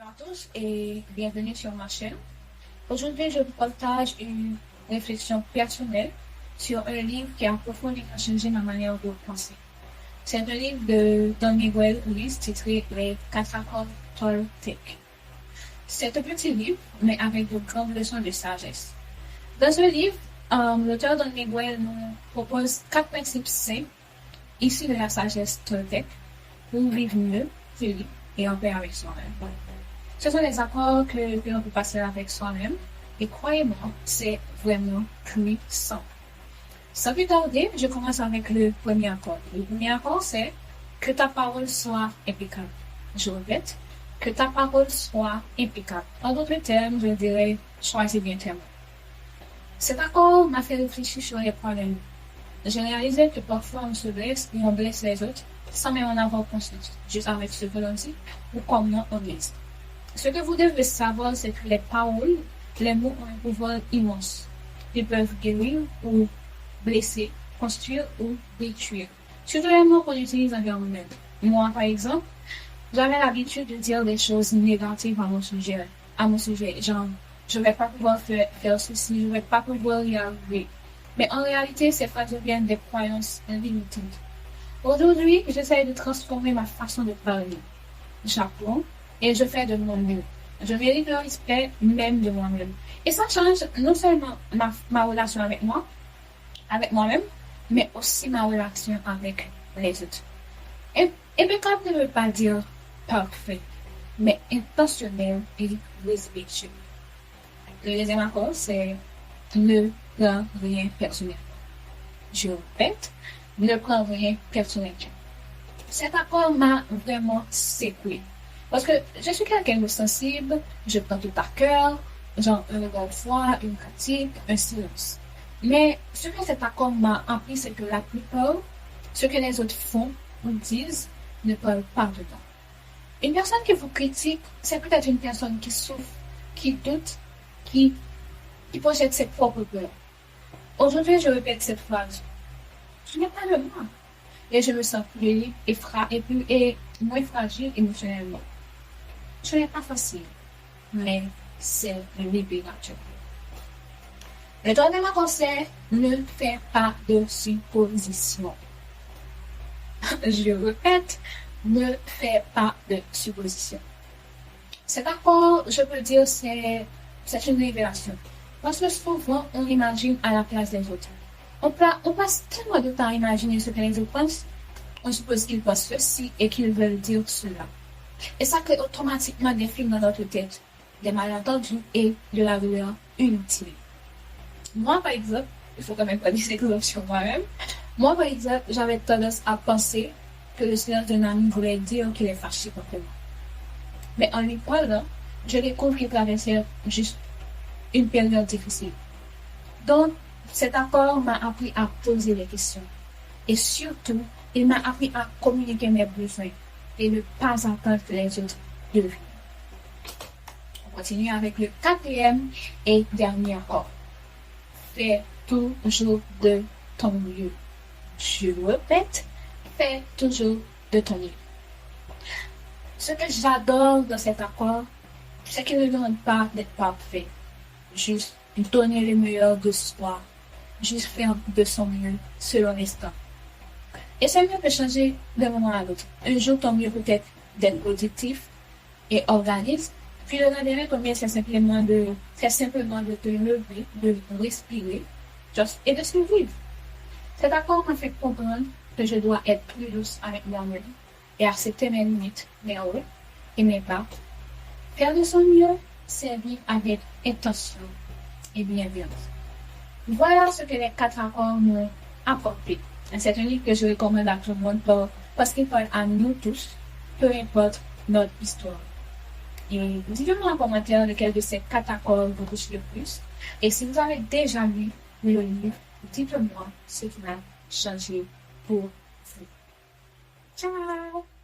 Bonjour à tous et bienvenue sur ma chaîne. Aujourd'hui, je vous partage une réflexion personnelle sur un livre qui a profondément changé ma manière de penser. C'est un livre de Don Miguel Ruiz titré Les quatre accords Toltec. C'est un petit livre, mais avec de grandes leçons de sagesse. Dans ce livre, l'auteur Don Miguel nous propose quatre principes simples issus de la sagesse Toltec pour vivre mieux, plus libre et en paix avec soi-même. Ce sont des accords que l'on peut passer avec soi-même. Et croyez-moi, c'est vraiment puissant. Sans plus tarder, je commence avec le premier accord. Le premier accord, c'est que ta parole soit impeccable. Je répète, que ta parole soit impeccable. En d'autres termes, je dirais, choisis bien tes mots. Cet accord m'a fait réfléchir sur les problèmes. J'ai réalisé que parfois on se blesse et on blesse les autres sans même en avoir conscience, juste avec ce que l'on dit ou comment on blesse. Ce que vous devez savoir, c'est que les paroles, les mots ont un pouvoir immense. Ils peuvent guérir ou blesser, construire ou détruire. Surtout les mots qu'on utilise envers nous-mêmes. Moi, par exemple, j'avais l'habitude de dire des choses négatives à mon sujet. Genre, je ne vais pas pouvoir faire ceci, je ne vais pas pouvoir y arriver. Mais en réalité, ces phrases deviennent des croyances limitantes. Aujourd'hui, j'essaie de transformer ma façon de parler. J'apprends et je fais de mon mieux. Je mérite le respect même de moi-même. Et ça change non seulement ma relation avec moi-même, mais aussi ma relation avec les autres. Impeccable ne veut pas dire parfait, mais intentionnel et respectueux. Le deuxième accord, c'est ne prends rien personnel. Je répète, ne prends rien personnel. Cet accord m'a vraiment secoué. Parce que je suis quelqu'un de sensible, je prends tout à cœur, genre un regard froid, une critique, un silence. Mais ce que cet accord m'a appris, c'est que la plupart, ce que les autres font ou disent, ne parlent pas dedans. Une personne qui vous critique, c'est peut-être une personne qui souffre, qui doute, qui projette ses propres peurs. Aujourd'hui, je répète cette phrase. Ce n'est pas de moi. Et je me sens plus libre et moins fragile émotionnellement. Ce n'est pas facile, mais c'est libérateur. Le troisième conseil, ne fais pas de suppositions. Je répète, ne fais pas de suppositions. Cet accord, je peux dire, c'est une révélation. Parce que souvent, on imagine à la place des autres. On passe tellement de temps à imaginer ce que les autres pensent. On suppose qu'ils pensent ceci et qu'ils veulent dire cela. Et ça crée automatiquement des films dans notre tête, des malentendus et de la douleur inutile. Moi, par exemple, il faut quand même pas des exemples sur moi-même. Moi, par exemple, j'avais tendance à penser que le silence d'un ami voulait dire qu'il est fâché contre moi. Mais en lui parlant, je découvre qu'il traversait juste une période difficile. Donc, cet accord m'a appris à poser les questions. Et surtout, il m'a appris à communiquer mes besoins et ne pas attendre que les autres deviennent. On continue avec le quatrième et dernier accord. Fais toujours de ton mieux. Je répète, fais toujours de ton mieux. Ce que j'adore dans cet accord, c'est qu'il ne demande pas d'être parfait. Juste donner le meilleur de soi. Juste faire de son mieux selon l'instant. Et ce mieux peut changer d'un moment à l'autre. Un jour, ton mieux peut être d'être productif et organiste. Puis le lendemain, ton mieux, c'est simplement de te lever, de respirer, et de survivre. Cet accord m'a fait comprendre que je dois être plus douce avec moi-même et accepter mes limites, mes erreurs et mes pas. Faire de son mieux, c'est vivre avec intention et bienveillance. Voilà ce que les quatre accords m'ont apporté. C'est un livre que je recommande à tout le monde parce qu'il parle à nous tous, peu importe notre histoire. Et dites-moi en commentaire lequel de ces quatre accords vous touche le plus. Et si vous avez déjà lu le livre, dites-moi ce qui a changé pour vous. Ciao!